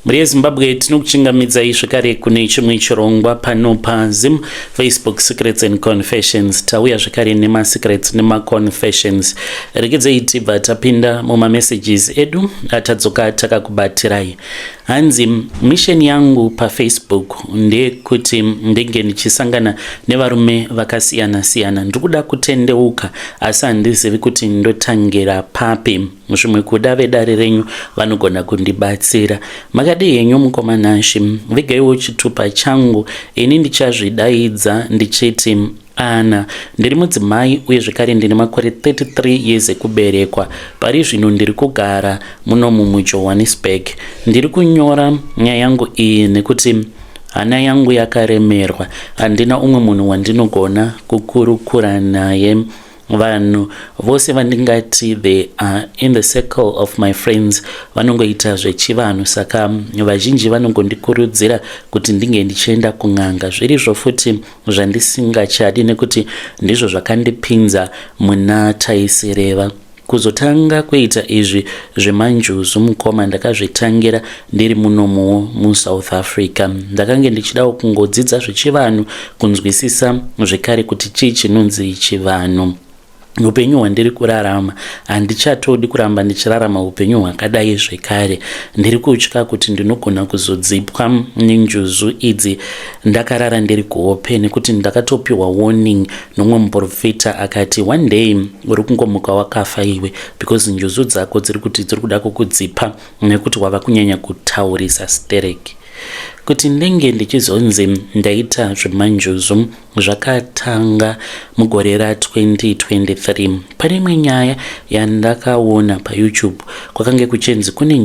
Muri yeZimbabwe tinokuchingamidzai zvakare kune chimwe chirongwa pano paZim Facebook Secrets and Confessions. Tauya zvakare nema secrets nema confessions. Regedzei tibva tapinda muma messages edu atadzoka takakubatirai. Hanzi mission yangu pa Facebook ndekuti ndenge ndichisangana nevarume vakasiyana siyana. Ndikuda kutendeuka asi handizivi kuti ndotangira papi. Zvimwe kuda vedare renyu vanogona kundibatsira. Makadi yenyu mukomanashi vigaiwo chitupa changu ini ndichazvidaidza ndichiti Ana ndiri mudzimai uye zvakare ndine makore 33 years ekuberekwa. Pari zvino ndiri kugara muno muJohannesburg. Ndiri kunyora nyaya yangu iyi nekuti hana yangu yakaremerwa. Handina umwe munhu wandinogona kukurukura naye. Vanhu vose vandingati they are in the circle of my friends vanongoita zvechivanhu, saka vazhinji vanongondikurudzira kuti ndinge ndichienda kun'anga. Zvirizvo futi zvandisingachadi nekuti ndizvo zvakandipinza muna taisireva. Kuzotanga kuita izvi zvemanjuzu mukoma ndakazvitangira ndiri munomuwo muSouth Africa. Ndakange ndichidawo kungodzidza zvechivanhu, kunzwisisa zvekare kuti chii chinonzi chivanhu. Upenyu hwandiri kurarama handichatodi kuramba ndichirarama upenyu hwakadai zvekare. Ndiri kutya kuti ndinogona kuzodzipwa nenjuzu idzi ndakarara ndiri kuhope, nekuti ndakatopiwa warning nomwe muprofita akati one day uri kungomuka wakafa iwe because njuzu dzako dziri kuda kukudzipa nekuti wava kunyanya kutaurisa stereki. Kuti ndenge ndichizonzi ndaita zvemanjuzu zvakatanga mugore ra2023. Pane imwe nyaya yandakaona paYouTube kwakange kuchenzi kune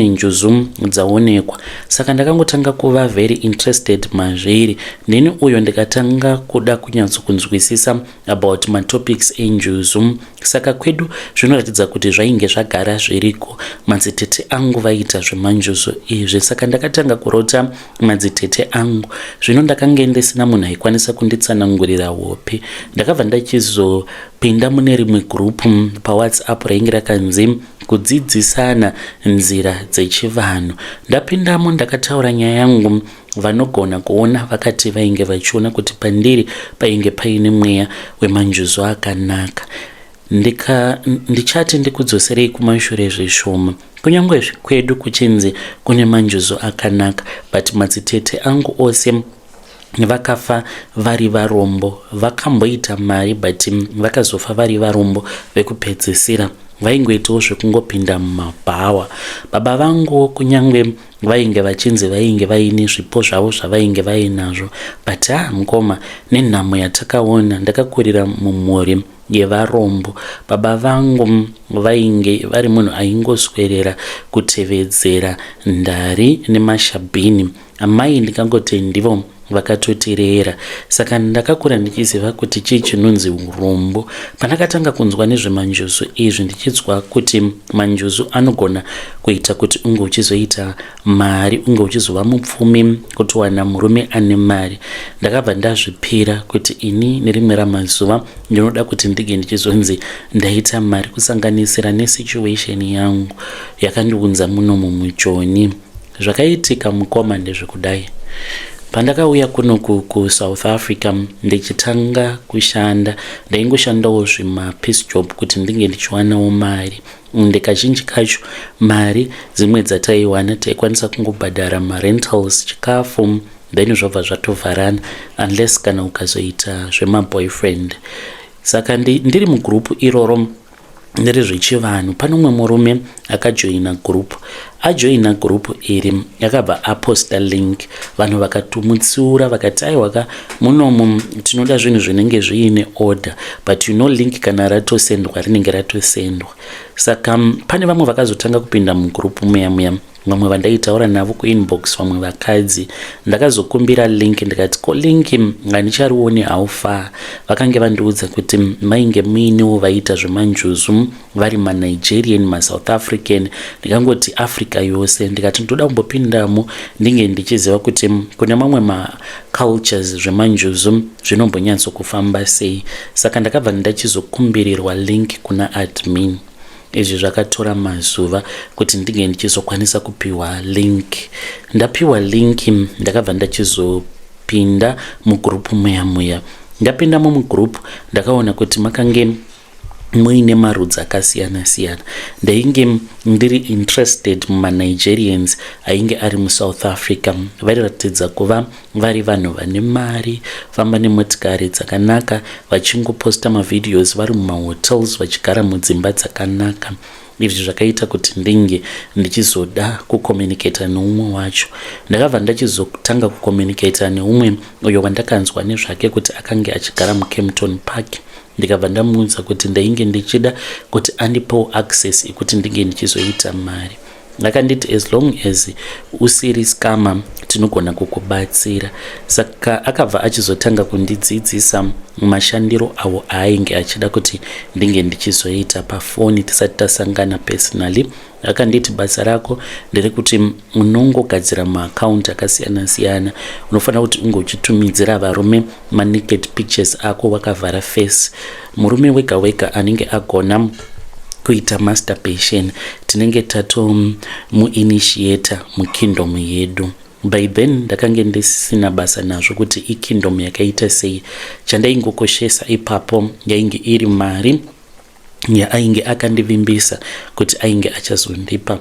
njuzu dzaonekwa. Saka ndakangotanga kuva very interested mazviri. Ndini uyo ndikatanga kuda kunyatsokunzwisisa about matopics enjuzu. Saka kwedu zvinoratidza kuti zvainge zvagara zviriko. Madzitete angu vaita zvemanjuzu izvi. Saka ndakatanga kurota madzitete angu. Zvino ndakange ndisina munhu aikwanisa kunditsanangurira hope. Ndakabva ndachizopinda mune rimwe group paWhatsApp rainge rakanzi kudzidzisana nzira dzechivanhu. Ndapindamo ndakataura nyaya yangu. Vanogona kuona vakati vainge vachiona kuti pandiri painge paine mweya wemanjuzu akanaka. Ndichati ndikudzoserei kumashure zvishoma. Kunyangwe kwedu kuchinzi kune manjuzu akanaka, but madzitete angu ose vakafa vari varombo. Vakamboita mari but vakazofa vari varombo vekupedzisira. Vaingoitawo zvekungopinda mumabhawa. Baba vangu kunyangwe vainge vachinzi vainge vaine zvipo zvavo zvavainge vainazvo, but mukoma nenhamo yatakaona ndakakurira mumhuri yevarombo. Baba vangu vainge vari munhu aingoswerera kutevedzera ndari nemashabhini. Amai ndikangoti ndivo vakatotirera. Saka ndakakura ndichiziva kuti chii chinonzi urombo. Pandakatanga kunzwa nezvemanjuzu izvi ndichizwa kuti manjuzu anogona kuita kuti unge uchizoita mari, unge uchizova mupfumi, kutowana murume ane mari. Ndakabva ndazvipira kuti ini nerimwe ramazuva ndinoda kuti ndige ndichizonzi ndaita mari, kusanganisira nesituation yangu yakandiunza muno muJoni. Zvakaitika mukoma ndezvekudai. Pandakauya kuno kuSouth Africa ndichitanga kushanda, ndaingoshandawo zvimapiece job kuti ndinge ndichiwanawo mari. Kazhinji kacho mari dzimwe dzataiwana taikwanisa kungobhadhara marentals, chikafu, then zvobva zvatovharana unless kana ukazoita zvemaboyfriend. Saka ndiri mugrupu iroro ndiri zvechivanhu, pano mumwe murume akajoina group. Ajoina group iri yakabva aposta link. Vanhu vakatumutsiura vakati aiwaka munomu tinoda zvinhu zvinenge zviine order, but link kana ratosendwa rinenge ratosendwa. Saka pane vamwe vakazotanga kupinda mugroup muya. Vamwe vandaitaura navo kuinbox, vamwe vakadzi. Ndakazokumbira link ndikati ko link nganicharione aufa. Vakange vandiudza kuti mainge muinewo vaita zvemanjuzu vari maNigerian, maSouth African. Ndikangoti Africa yose. Ndikati ndoda kumbopindamo ndinge ndichiziva kuti kune mamwe macultures zvemanjuzu zvinombonyatso kufamba sei. Saka ndakabva ndachizokumbirirwa link kuna admin. izvi zvakatora mazuva kuti ndinge ndichizokwanisa kupiwa link. Ndapiwa link ndakabva ndachizopinda mugroup muya. Ndapinda mugroup ndakaona kuti makange muine marudzi akasiyana-siyana. Ndainge ndiri interested mumaNigerians ainge ari muSouth Africa. Variratidza kuva vari vanhu vane mari, famba nemotikari dzakanaka, vachingoposta mavideos vari mumahotels, vachigara mudzimba dzakanaka. Izvi zvakaita kuti ndinge ndichizoda kucommunicata neumwe wacho. Ndakabva ndachizotanga kucommunicata neumwe uyo wandakanzwa nezvake kuti akange achigara muKempton Park. Ndikabva ndamuudza kuti ndainge ndichida kuti andipewo access ekuti ndinge ndichizoita mari. Akanditi as long as usiri scammer tinogona kukubatsira. Saka akabva achizotanga kundidzidzisa mashandiro awo ainge achida kuti ndinge ndichizoita pafoni tisati tasangana personally. Akanditi basa rako ndere kuti unongogadzira maaccount akasiyana-siyana. Unofanira kuti unge uchitumidzira varume naked pictures ako wakavhara face. Murume wega anenge agona kuita masturbation tinenge tato muinitiator mukingdom yedu. By then ndakange ndisina basa nazvo kuti ikingdom yakaita sei. Chandaingokoshesa ipapo yainge iri mari yainge akandivimbisa kuti ainge achazondipa.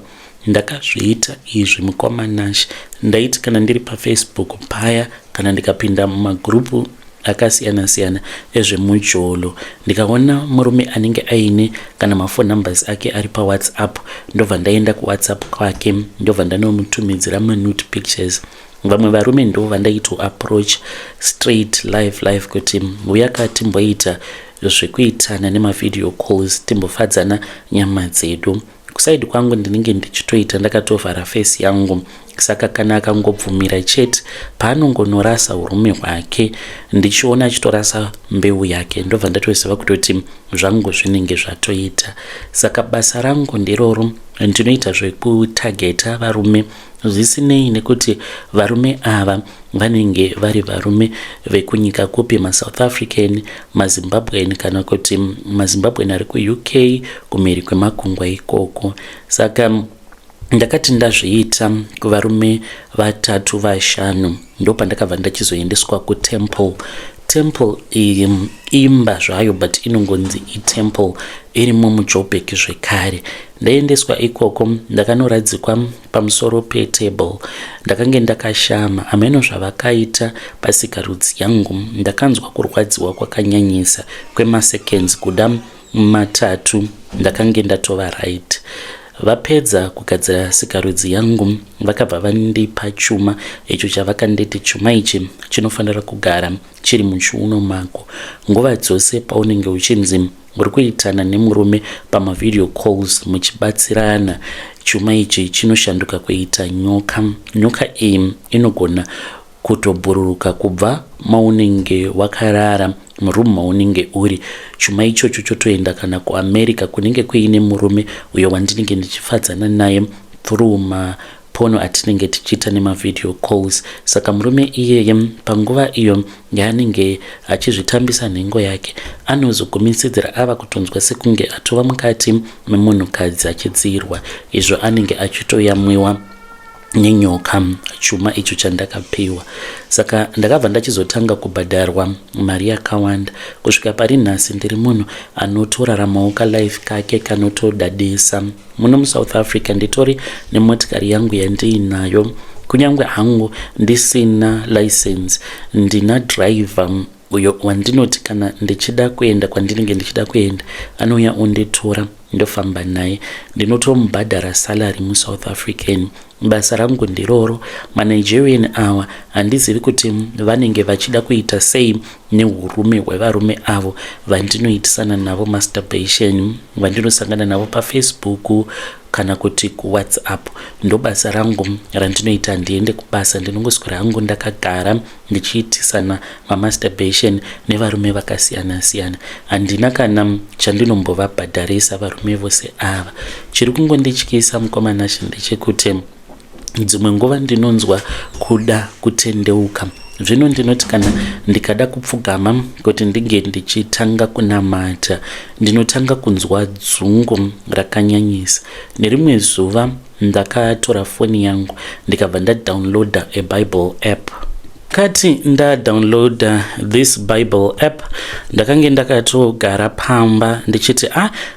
Ndakazviita izvi mukomanashi. Ndaiti kana ndiri paFacebook paya kana ndikapinda mumagrupu akasiyana-siyana ezvemujolo ndikaona murume anenge aine kana mafoni numbers ake ari paWhatsApp, ndobva ndaenda kuWhatsApp kwake, ndobva ndanomutumidzira nude pictures. Vamwe varume ndobva ndaito approach straight live kuti uyaka timboita zvekuitana nemavideo calls, timbofadzana nyama dzedu. Kusaidi kwangu ndinenge ndichitoita ndakatovhara face yangu. Saka kana akangobvumira chete paanongonorasa urume hwake ndichiona achitorasa mbeu yake, ndobva ndatoziva kutoti zvangu zvinenge zvatoita. Saka basa rangu ndiroro, ndinoita zvekutageta varume zvisinei nekuti varume ava vanenge vari varume vekunyika kupi, maSouth African, maZimbabwean kana kuti maZimbabwean ari kuUK kumhiri kwemakungwa ikoko. Saka ndakati ndazviita kuvarume 3-5 ndopandakabva ndachizoendeswa kuTemple. Temple imba zvayo but inongonzi iTemple irimo muJoburg zvekare. Ndaendeswa ikoko ndakanoradzikwa pamusoro petable. Ndakange ndakashama ameno zvavakaita pasikarudzi yangu. Ndakanzwa kurwadziwa kwakanyanyisa kwemaseconds kuda 3 ndakange ndatova right. Vapedza kugadzira sikarudzi yangu vakabva vandipa chuma icho chavakanditi chuma ichi chinofanira kugara chiri muchiuno mako. Nguva dzose paunenge uchinzi uri kuitana nemurume pamavideo calls muchibatsirana, chuma ichi chinoshanduka kuita nyoka. Nyoka iyi inogona kutobhururuka kubva maunenge wakarara murumu maunenge uri. Chuma ichocho chotoenda kana kuAmerica kunenge kuine murume uyo wandinenge ndichifadzana naye through mapono atinenge tichiita nemavideo calls. Saka murume iyeye panguva iyo yaanenge achizvitambisa nhengo yake anozogumisidzira ava kutonzwa sekunge atova mukati memunhukadzi achidzirwa. Izvo anenge achitoyamwiwa nenyoka chuma icho chandakapiwa. Saka ndakabva ndachizotanga kubhadharwa mari yakawanda kusvika pari nhasi ndiri munhu anotoraramawo kalife kake kanotodadisa. Muno muSouth Africa nditori nemotikari yangu yandiinayo. Kunyangwe hangu ndisina license, ndina driver uyo wandinoti kana ndichida kuenda kwandinenge ndichida kuenda anouya onditora ndofamba naye. Ndinotomubhadhara salary muSouth African. Basa rangu ndiroro. MaNigerian awa handizivi kuti vanenge vachida kuita sei neurume hwevarume avo vandinoitisana navo masturbation, vandinosangana navo paFacebook kana kuti kuWhatsApp. Ndo basa rangu randinoita. Ndiende kubasa ndinongoswera hangu ndakagara ndichiitisana masturbation nevarume vakasiyana-siyana. Handina kana chandinombovabhadharisa varume vose ava. Chiri kungondityisa mukomanashi ndechekuti dzimwe nguva ndinonzwa kuda kutendeuka Zvino ndinoti kana ndikada kupfugama kuti ndinge ndichitanga kunamata, ndinotanga kunzwa dzungu rakanyanyisa. Nerimwe zuva ndakatora foni yangu ndikabva ndadownloada aBible app. Kati ndadownloada this Bible app, ndakange ndakatogara pamba ndichiti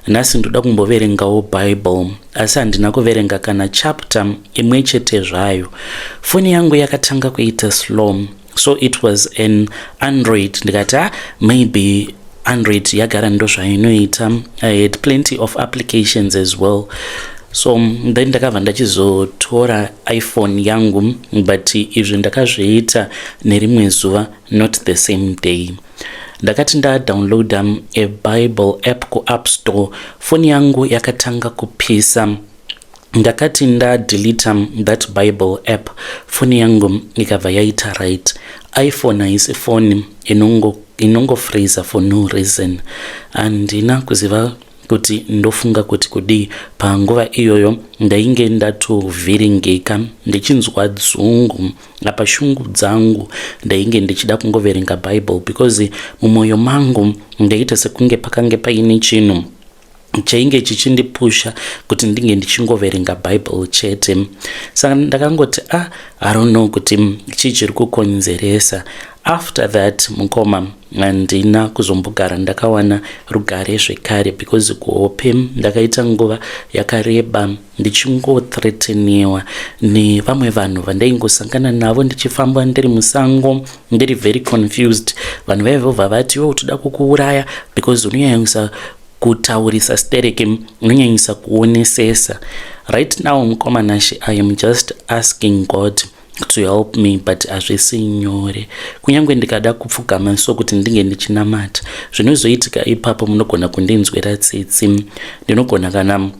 nhasi ndoda kumboverengawo Bible, asi handina kuverenga kana chapter imwe chete zvayo. Foni yangu yakatanga kuita slow, so it was an Android. Ndikati maybe Android yagara ndo zvainoita. I had plenty of applications as well. So then ndakabva ndachizotora iPhone yangu, but izvi ndakazviita nerimwe zuva, not the same day. Ndakati ndadownloada aBible app kuApp Store, foni yangu yakatanga kupisa. Ndakati ndadeleta that Bible app, foni yangu ikabva yaita right. iPhone haisi foni inongofreeza for no reason. Handina kuziva kuti ndofunga kuti kudii. Panguva iyoyo ndainge ndatovhiringika ndichinzwa dzungu apa shungu dzangu, ndainge ndichida kungoverenga Bible because mumwoyo mangu ndaita sekunge pakange paine chinhu chainge chichindipusha kuti ndinge ndichingoverenga Bible chete. Saka ndakangoti I don't know kuti chii chiri kukonzeresa. After that mukoma handina kuzombogara ndakawana rugare zvekare because kuhope ndakaita nguva yakareba ndichingothreateniwa nevamwe vanhu vandaingosangana navo ndichifamba ndiri musango ndiri very confused. Vanhu vaivobva vati iwe toda kukuuraya because unonyanyisa kutaurisa stereke, unonyanyisa kuonesesa. Right now mukomanashi, I am just asking God to help me, but hazvisi nyore. Kunyange ndikada kupfugama so kuti ndinge ndichinamata, zvinozoitika ipapo munogona kundinzwira tsitsi. Ndinogona kana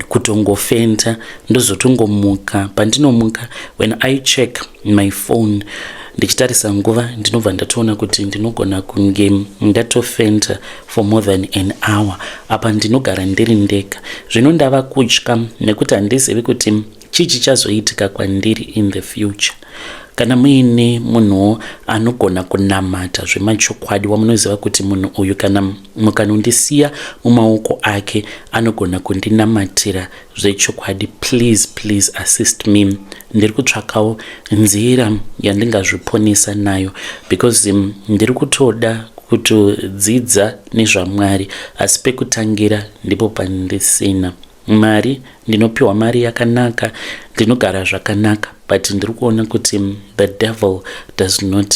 kutongofenta ndozotongomuka. Pandinomuka, when I check my phone ndichitarisa nguva, ndinobva ndatoona kuti ndinogona kunge ndatofenta for more than an hour. Apa ndinogara ndiri ndega. Zvino ndava kutya nekuti handizivi kuti chii chichazoitika kwandiri in the future. Kana muine munhu anogona kunamata zvemachokwadi, wamunoziva kuti munhu uyu kana mukanondisiya mumaoko ake anogona kundinamatira zvechokwadi, please assist me. Ndiri kutsvakawo nzira yandingazviponesa nayo because ndiri kutoda kutodzidza nezvaMwari, asi pekutangira ndipo pandisina. Mari, ndinopiwa mari yakanaka, ndinogara zvakanaka, but ndiri kuona kuti the devil does not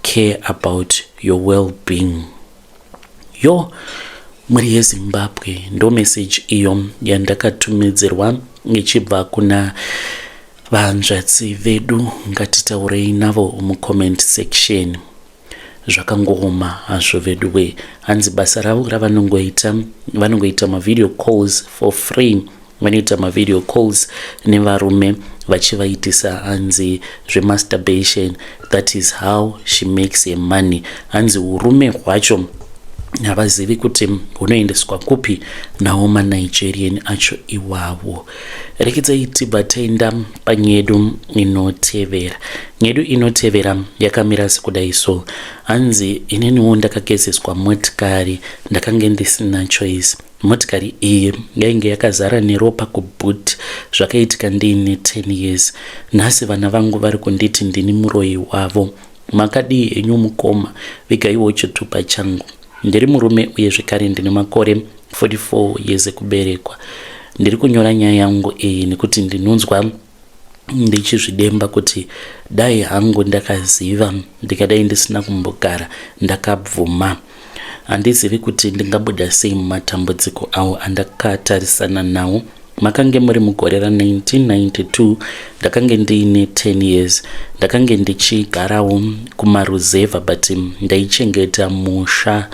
care about your well-being. Muri yeZimbabwe ndo message iyo yandakatumidzirwa ichibva kuna vanzvadzi vedu, ngatitaurei navo mucomment section. Zvakangoma hazvo vedu we. Hanzi basa ravo vanongoita mavideo calls for free. Vanoita mavideo calls nevarume vachivaitisa hanzi zvemasturbation. That is how she makes her money. Hanzi urume hwacho havazivi kuti hunoendeswa kupi nawo maNigerian acho iwavo. Rekedza tibva taenda panyedu inotevera. Nyedu inotevera yakamira sekudai so. Hanzi ineniwo ndakagezeswa motikari, ndakange ndisina choice. Motikari iyi yainge yakazara neropa kuboot, zvakaitika ndiine 10 years. Nhasi vana vangu vari kunditi ndini muroyi wavo. Makadii enyu mukoma, vigaiwo chitupa changu. Ndiri murume uye zvekare ndine makore 44 years ekuberekwa. Ndiri kunyora nyaya yangu iyi nekuti ndinonzwa ndichizvidemba kuti dai hangu ndakaziva ndikadai ndisina kumbogara ndakabvuma. Handizivi kuti ndingabuda sei mumatambudziko awo andakatarisana nawo. Makange muri mugore ra1992, ndakange ndiine 10 years. Ndakange ndichigarawo kumaruzeva but ndaichengeta musha.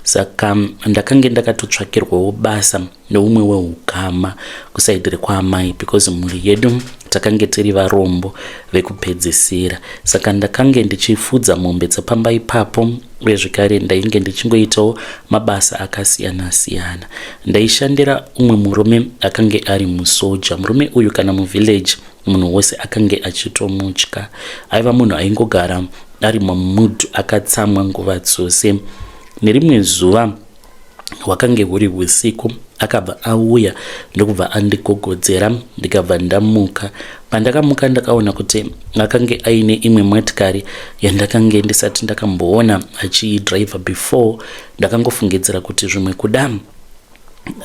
Saka ndakange ndakatotsvakirwawo basa neumwe wehukama kusaidhiri kwaamai because mhuri yedu takange tiri varombo vekupedzisira. Saka ndakange ndichifudza mombe dzapamba ipapo uye zvekare ndainge ndichingoitawo mabasa akasiyana siyana. Ndaishandira umwe murume akange ari musoja. Murume uyu kana muvillage munhu wose akange achitomutya. Aiva munhu aingogara ari mumudhu akatsamwa nguva dzose. Nerimwe zuva hwakange huri usiku akabva auya ndokubva andigogodzera ndikabva ndamuka. Pandakamuka ndakaona kuti akange aine imwe motikari yandakange ndisati ndakamboona achidriver before. Ndakangofungidzira kuti zvimwe kuda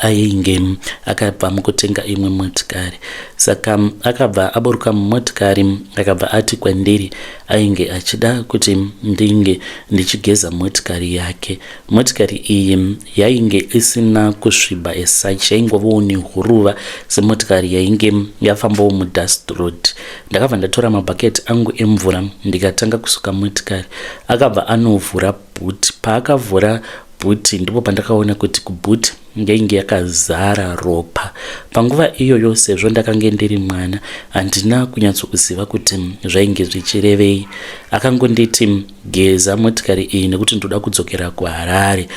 ainge akabva mukutenga imwe motikari. Saka akabva aburuka mumotikari akabva ati kwandiri ainge achida kuti ndinge ndichigeza motikari yake. Motikari iyi yainge isina kusviba esuch, yaingovawo nehuruva semotikari yainge yafambawo mudust road. Ndakabva ndatora mabhaketi angu emvura ndikatanga kusuka motikari. Akabva anovhura bhuti. Paakavhura bhuti ndipo pandakaona kuti kubhuti yainge yakazara ropa. Panguva iyoyo sezvo ndakange ndiri mwana handina kunyatsokuziva kuti zvainge zvichirevei. Akangonditi geza motikari iyi nekuti ndoda kudzokera kuHarare,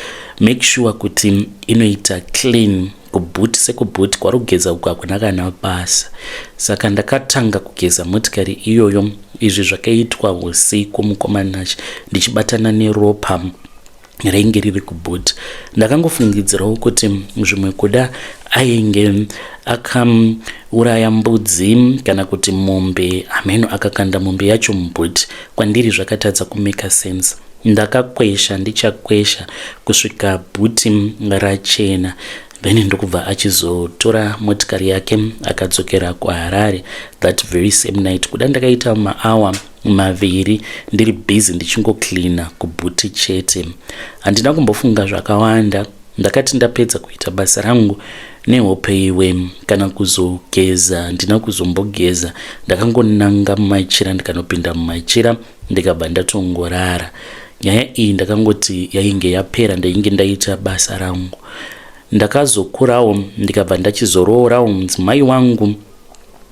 make sure kuti inoita clean. Kubhuti sekubhuti kwari kugeza uku hakuna kana basa. Saka ndakatanga kugeza motikari iyoyo. Izvi zvakaitwa usiku mukomanachi ndichibatana neropa rainge riri kubhuti. Ndakangofungidzirawo kuti zvimwe kuda ainge akauraya mbudzi kana kuti mombe, ameno akakanda mombe yacho mubhuti. Kwandiri zvakatadza kumeka sense. Ndakakwesha ndichakwesha kusvika bhuti rachena. Then ndokubva achizotora motikari yake akadzokera kuHarare that very same night. Kuda ndakaita maawa maviri ndiri busy ndichingocleana kubhuti chete. Handina kumbofunga zvakawanda. Ndakati ndapedza kuita basa rangu nehope iwe kana kuzogeza handina kuzombogeza. Ndakangonanga mumachira ndikanopinda mumachira ndikabva ndatongorara. Nyaya iyi ndakangoti yainge yapera ndainge ndaita basa rangu. Ndakazokurawo ndikabva ndachizoroorawo mudzimai wangu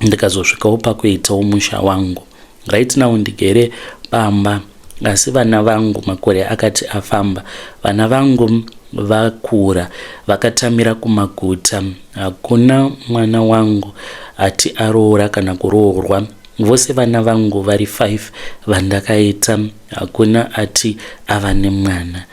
ndikazosvikawo pakuitawo musha wangu. Right now ndigere pamba, asi vana vangu makore akati afamba. Vana vangu vakura vakatamira kumaguta. Hakuna mwana wangu ati aroora kana kuroorwa. Vose vana vangu vari 5 vandakaita, hakuna ati ava nemwana.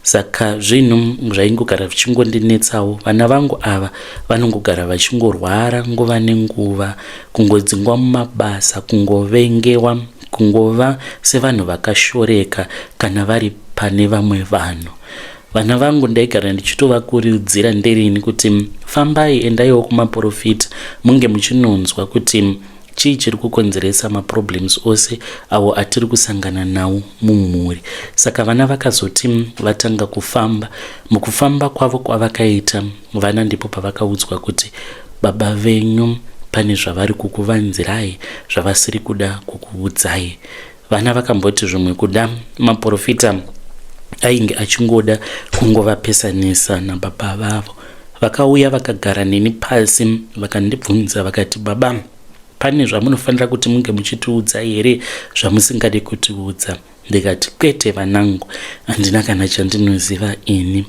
Saka zvinhu zvaingogara vichingondinetsawo. Vana vangu ava vanongogara vachingorwara nguva nenguva, kungodzingwa mumabasa, kungovengewa, kungova sevanhu vakashoreka kana vari pane vamwe vanhu. Vana vangu ndaigara ndichitovakurudzira nderini kuti fambai endaiwo kumaprofita munge muchinonzwa kuti chii chiri kukonzeresa maproblems ose awo atiri kusangana nawo mumhuri. Saka vana vakazoti vatanga kufamba. Mukufamba kwavo kwavakaita, vana ndipo pavakaudzwa kuti baba venyu pane zvavari kukuvanzirai, zvavasiri kuda kukuudzai. Vana vakamboti zvimwe kuda maprofita ainge achingoda kungovapesanisa nababa vavo. Vakauya vakagara neni pasi vakandibvunza vakati, baba, pane zvamunofanira kuti munge muchitiudza here zvamusingade kutiudza? Ndikati kwete vanangu, handina kana chandinoziva ini.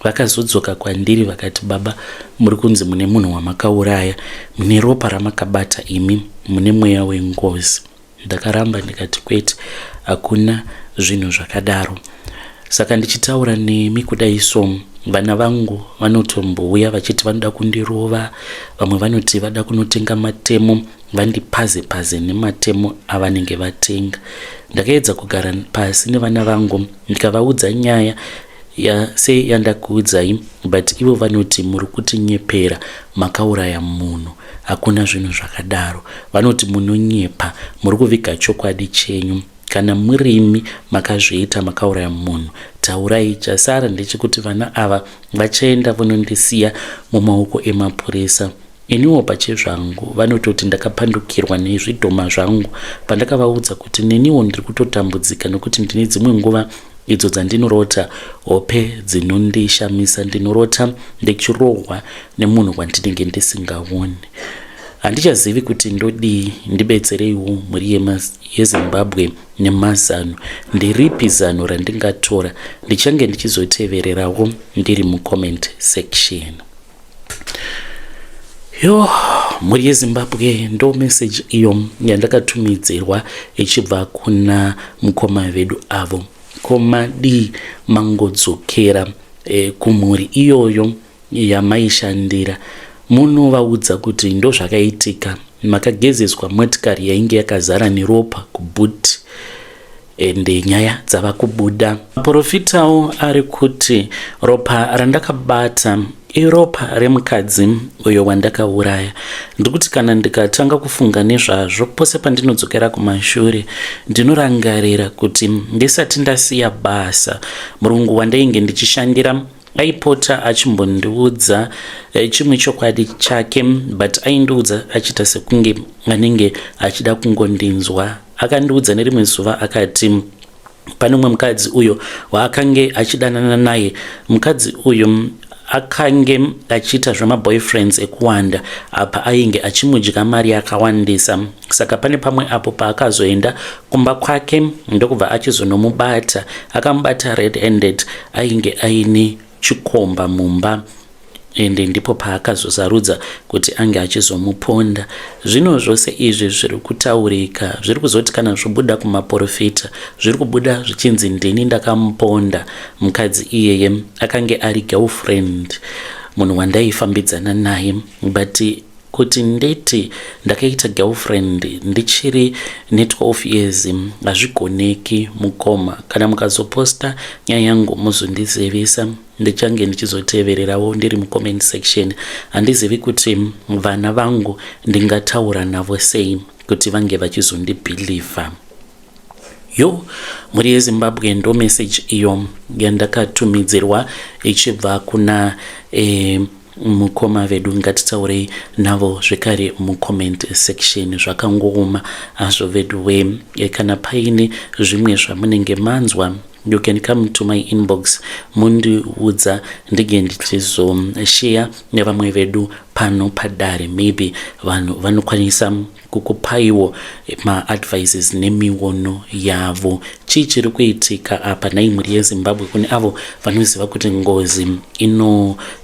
Vakazodzoka kwandiri vakati, baba, muri kunzi mune munhu wamakauraya, mune ropa ramakabata imi, mune mweya wengozi. Ndakaramba ndikati kwete, hakuna zvinhu zvakadaro. Saka ndichitaura nemi kudai so, vana vangu vanotombouya vachiti vanoda kundirova, vamwe vanoti vada kunotenga matemo vandipaze nematemo avanenge vatenga. Ndakaedza kugara pasi nevana vangu ndikavaudza nyaya seyandakuudzai, but ivo vanoti muri kutinyepera, makauraya munhu, hakuna zvinhu zvakadaro. Vanoti munonyepa, muri kuviga chokwadi chenyu. Kana murimi makazviita makauraya munhu, taurai. Chasara ndechekuti vana ava vachaenda vanondisiya mumaoko emapurisa. Iniwo pachezvangu vanototi ndakapandukirwa nezvidhoma zvangu pandakavaudza kuti neniwo ndiri kutotambudzika nokuti ndine dzimwe nguva idzo dzandinorota hope dzinondishamisa. Ndinorota ndichirohwa nemunhu wandinenge ndisingaoni. Handichazivi kuti ndodii ndibetsereiwo mhuri yeZimbabwe nemazano. Ndiripi zano randingatora? Ndichange ndichizotevererawo ndiri mucomment section. muri yeZimbabwe ndo message iyo yandakatumidzirwa ichibva kuna mukoma vedu avo. Komadi mangodzokera kumhuri iyoyo yamaishandira, munovaudza kuti ndo zvakaitika, makagezeswa motikari yainge yakazara neropa kubhuti ende nyaya dzava kubuda. Maprofitawo ari kuti ropa randakabata iropa remukadzi uyo wandakauraya. Ndikuti kana ndikatanga kufunga nezvazvo pose pandinodzokera kumashure ndinorangarira kuti ndisati ndasiya basa, murungu wandainge ndichishandira aipota achimbondiudza chimwe chokwadi chake, but aindiudza achita sekunge anenge achida kungondinzwa. Akandiudza nerimwe zuva akati pane mumwe mukadzi uyo waakange achidanana naye. Mukadzi uyo akange achiita zvamaboyfriends ekuwanda, apa ainge achimudya mari yakawandisa. Saka pane pamwe apo paakazoenda kumba kwake ndokubva achizonomubata, akamubata red handed, ainge aine chikomba mumba, ende ndipo paakazosarudza kuti ange achizomuponda. Zvino zvose izvi zviri kutaurika, zviri kuzoti kana zvobuda kumaprofita zviri kubuda zvichinzi ndini ndakamuponda. Mukadzi iyeye akange ari girlfriend, munhu wandaifambidzana naye, but kuti ndeti ndakaita girlfriend ndichiri ne 12 years hazvigoneki. Mukoma, kana mukazoposta nyaya yangu muzondizivisa, ndichange ndichizotevererawo ndiri mucomment section. Handizivi kuti vana vangu ndingataura navo sei kuti vange vachizondibhilivha. Muri yeZimbabwe ndo message iyo yandakatumidzirwa ichibva kuna mukoma vedu. Ngatitaurei navo zvekare mucomment section, zvakangooma azvo vedu we. Kana paine zvimwe zvamunenge manzwa, you can come to my inbox mundiudza ndige ndichizoshare nevamwe vedu pano padare. Maybe vanhu vanokwanisa kukupaiwo ma-advices nemiono yavo. Chii chiri kuitika apa nai muri yeZimbabwe kune avo vanoziva kuti ngozi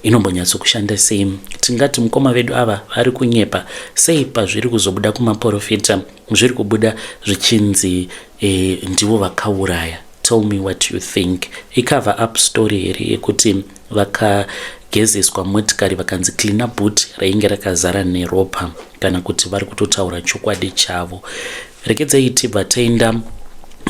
inombonyatsokushanda sei? Tingati mukoma vedu ava vari kunyepa sei pazviri kuzobuda kumaprofita zviri kubuda zvichinzi ndivo vakauraya? Tell me what you think. Cover up story here yekuti vakagezeswa motikari vakanzi clean up boot rainge rakazara neropa, kana kuti vari kutotaura chokwadi chavo. Regedzai tibva taenda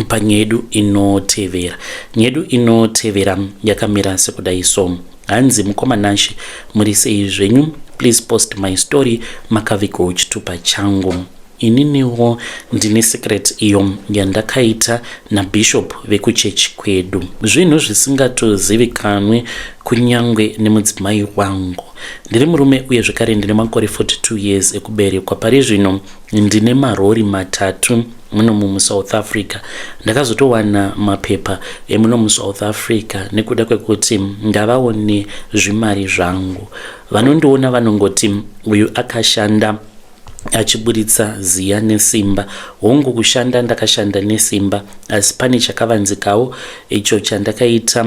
panyedu inotevera. Nyedu inotevera yakamira sekudai so. Hanzi mukoma Nashi muri sei zvenyu? Please post my story makaviko uchitupa changu. Ininiwo ndine secret iyo yandakaita naBishop vekuchechi kwedu. Zvinhu zvisingatozivikanwe kunyangwe nemudzimai wangu. Ndiri murume uye zvekare ndine makore 42 years ekuberekwa. Pari zvino ndine marori matatu muno muSouth Africa. Ndakazotowana mapepa emuno muSouth Africa nekuda kwekuti ndavawo nezvimari zvangu. Vanondiona vanongoti uyu akashanda achiburitsa ziya nesimba. Hongu kushanda ndakashanda nesimba, asi pane chakavanzikawo icho chandakaita.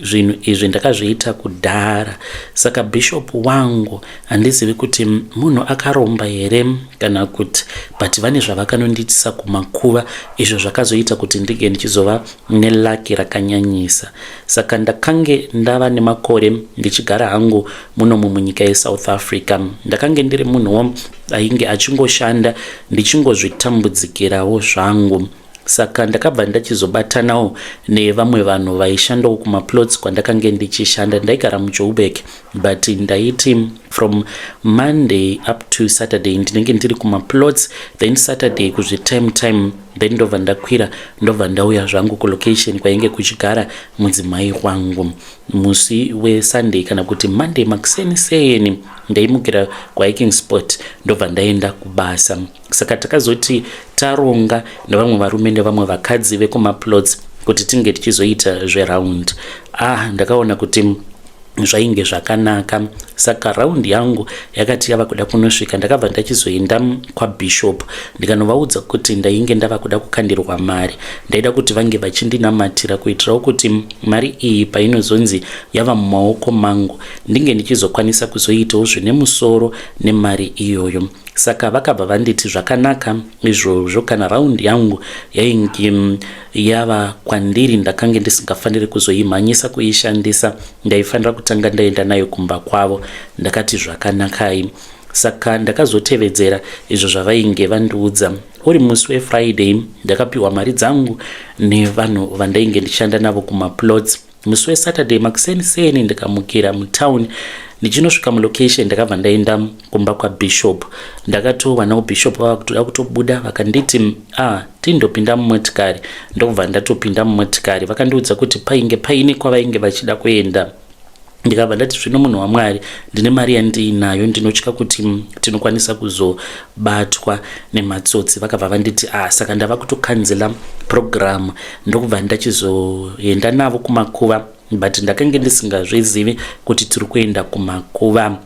Zvinhu izvi ndakazviita kudhara. Saka Bishop wangu handizivi kuti munhu akaromba here kana kuti, but vane zvavakanonditisa kumakuva, izvo zvakazoita kuti ndige ndichizova nelaki rakanyanyisa. Saka ndakange ndava nemakore ndichigara hangu muno munyika yeSouth Africa. Ndakange ndiri munhuwo ainge achingoshanda ndichingozvitambudzikirawo zvangu. Saka ndakabva ndachizobatanawo nevamwe vanhu vaishandawo kumaplots kwandakange ndichishanda. Ndaigara muJoburg, but ndaiti from Monday up to Saturday ndinenge ndiri kumaplots, then Saturday kuzvitime then ndobva ndakwira ndobva ndauya zvangu kulocation kwainge kuchigara mudzimai wangu. Musi weSunday kana kuti Monday makuseni ndaimukira kwahiking spot ndobva ndaenda kubasa. Saka takazoti taronga nevamwe varume nevamwe vakadzi vekumaplots kuti tinge tichizoita zveround. Ndakaona kuti zvainge zvakanaka. Saka raundi yangu yakati yava kuda kunosvika, ndakabva ndachizoenda kwaBishop ndikanovaudza kuti ndainge ndava kuda kukandirwa mari. Ndaida kuti vange vachindinamatira kuitirawo kuti mari iyi painozonzi yava mumaoko mangu ndinge ndichizokwanisa kuzoitawo zvine musoro nemari iyoyo. Saka vakabva vanditi zvakanaka izvozvo, kana raundi yangu yainge yava kwandiri ndakange ndisingafaniri kuzoimhanyisa kuishandisa, ndaifanira kutanga ndaenda nayo kumba kwavo. Ndakati zvakanakai. Saka ndakazotevedzera izvo zvavainge vandiudza. Uri musi weFriday ndakapiwa mari dzangu nevanhu vandainge ndichishanda navo kumaplots. Musi weSaturday makuseni ndikamukira mutown. Ndichinosvika mulocation ndakabva ndaenda kumba kwaBishop. Ndakatova nao Bishop vakutoda kutobuda, vakanditi tindopinda mumotikari. Ndokubva ndatopinda mumotikari. Vakandiudza kuti painge paine kwavainge vachida kuenda. Ndikabva ndati zvino munhu waMwari, ndine mari yandiinayo, ndinotya kuti tinokwanisa kuzobatwa nematsotsi. Vakabva vanditi saka ndava kutokanzela program ndokubva ndachizoenda navo kumakuva, but ndakange ndisingazvizivi kuti tiri kuenda kumakuva.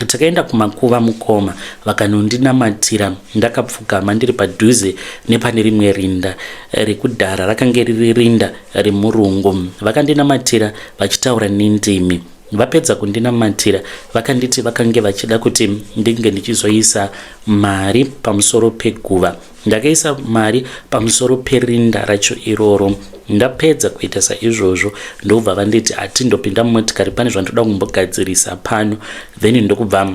Takaenda kumakuva mukoma, vakanondinamatira. Ndakapfugama ndiri padhuze nepane rimwe rinda rekudhara, rakange riri rinda remurungu. Vakandinamatira vachitaura nendimi. Vapedza kundinamatira vakanditi vakange vachida kuti ndinge ndichizoisa mari pamusoro peguva. Ndakaisa mari pamusoro perinda racho iroro. Ndapedza kuita saizvozvo ndobva vanditi tindopinda mumotikari, pane zvandoda kumbogadzirisa pano, then ndokubva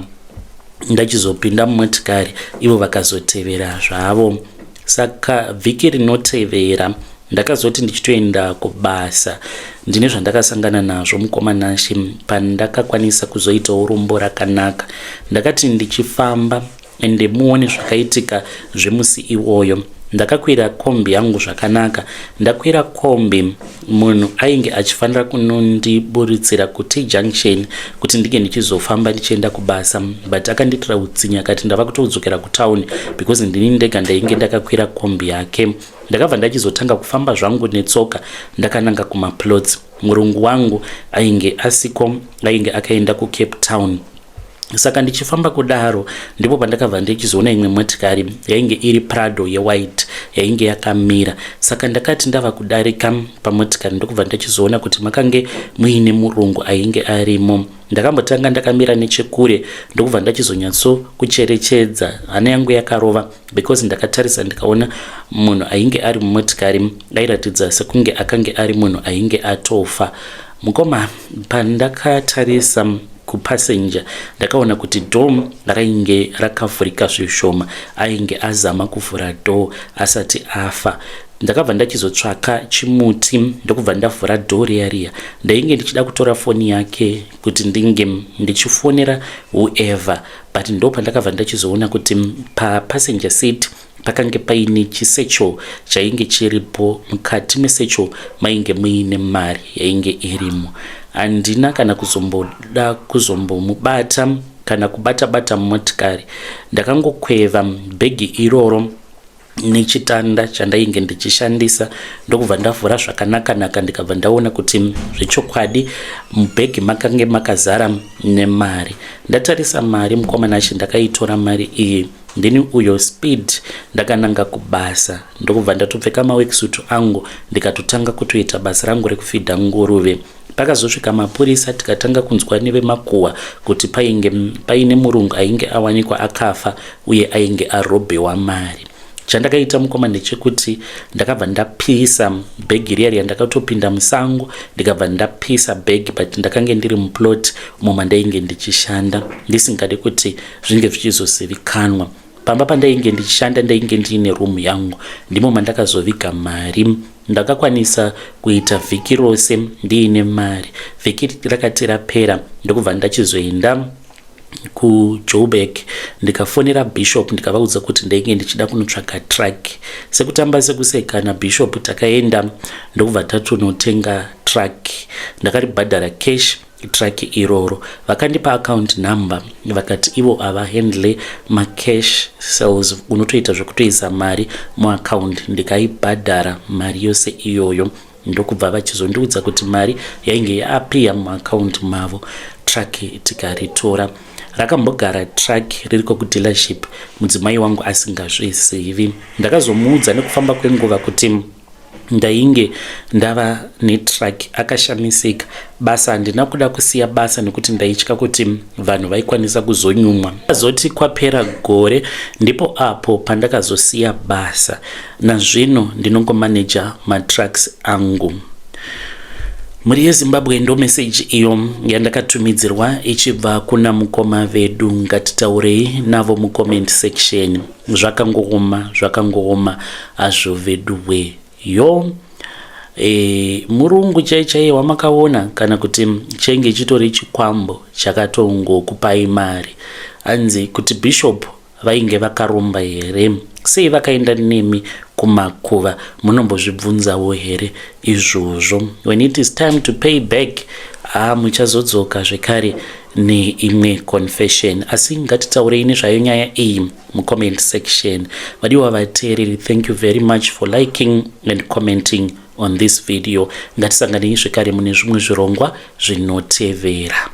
ndachizopinda mumotikari, ivo vakazotevera zvavo. Saka vhiki rinotevera ndakazoti ndichitoenda kubasa, ndine zvandakasangana nazvo mukomanashi pandakakwanisa kuzoitawo rombo rakanaka. Ndakati ndichifamba ende muone zvakaitika zvemusi iwoyo. Ndakakwira kombi yangu zvakanaka. Ndakwira kombi, munhu ainge achifanira kunondiburitsira kuti junction kuti ndinge ndichizofamba ndichienda kubasa, but akanditira utsinya akati ndava kutodzokera kutown because ndini ndega ndainge ndakakwira kombi yake. Ndakabva ndachizotanga kufamba zvangu netsoka ndakananga kumaplots. Murungu wangu ainge asiko, ainge akaenda kuCape Town. Saka ndichifamba kudaro ndipo pandakabva ndichizoona imwe motikari yainge iri Prado yewhite yainge yakamira. Saka ndakati ndava kudarika pamotikari ndokubva ndichizoona kuti makange muine murungu ainge arimo. Ndakambotanga ndakamira nechekure ndokubva ndachizonyatso kucherechedza. Hana yangu yakarova because ndakatarisa ndikaona munhu ainge ari mumotikari airatidza sekunge akange ari munhu ainge atofa. Mukoma pandakatarisa kupassenger ndakaona kuti door rainge rakavhurika zvishoma, ainge azama kuvhura door asati afa. Ndakabva ndachizotsvaka chimuti ndokubva ndavhura door riya. Ndainge ndichida kutora foni yake kuti ndinge ndichifonera whoever, but ndopa ndakabva ndachizoona kuti passenger seat pakange paine chisecho chainge chiripo. Mukati mesecho mainge muine mari yainge irimo. Handina kana kuzomboda kuzombomubata kana kubata mumotikari. Ndakangokweva bhegi iroro nechitanda chandainge ndichishandisa ndokubva ndavhura zvakanaka ndikabva ndaona kuti zvechokwadi mubhegi makange makazara nemari. Ndatarisa mari mukomanashi ndakaitora mari iyi. Ndini uyo speed ndakananga kubasa ndokubva ndatopfeka maworksuit angu ndikatotanga kutoita basa rangu rekufidha nguruve. Pakazosvika mapurisa tikatanga kunzwa nevemakuhwa kuti paine murungu ainge awanikwa akafa uye ainge arobhewa mari. Chandakaita mukoma ndechekuti ndakabva ndapisa bhegi riya randakatopinda musango, ndikabva ndapisa bhegi, but ndakange ndiri muplot umo mandainge ndichishanda ndisingade kuti zvinge zvichizozivikanwa. Pamba pandainge ndichishanda ndainge ndiine room yangu, ndimo mandakazoviga mari. Ndakakwanisa kuita vhiki rose ndiine mari. Vhiki rakati rapera ndokubva ndachizoenda kuJoburg ndikafonera Bishop ndikavaudza kuti ndainge ndichida kunotsvaga truck. Sekutamba sekusekana Bishop takaenda ndokubva tatonotenga truck. Ndakaribhadhara cash truck iroro. Vakandipa account number vakati ivo avahandle macash sales, unotoita zvekutoisa mari muaccount. Ndikaibhadhara mari yose iyoyo ndokubva vachizondiudza kuti mari yainge yaapiya muakaunti mavo truck tikaritora. Rakambogara truck ririko kudealership mudzimai wangu asingazvizivi. Ndakazomuudza nekufamba kwenguva kuti ndainge ndava netruck akashamisika. Basa handina kuda kusiya basa nekuti ndaitya kuti vanhu vaikwanisa kuzonyumwa. Azoti kwapera gore ndipo apo pandakazosiya basa. Nazvino ndinongomaneja matrucks angu. Muri yeZimbabwe ndo message iyo yandakatumidzirwa ichibva kuna mukoma vedu. Ngatitaurei navo mucomment section. Zvakangooma azvo vedu we yo murungu chaiye wamakaona kana kuti chenge chitori chikwambo chakatongokupai mari. Anzi kuti bishop vainge vakaromba here, sei vakaenda nemi kumakuva, munombozvibvunzawo here izvozvo. When it is time to pay back, muchazodzoka zvekare neimwe confession. Asi ngatitaurei nezvayo nyaya iyi mucomment section. Vadiwa vateereri, thank you very much for liking and commenting on this video. Ngatisanganei zvekare mune zvimwe zvirongwa zvinotevera.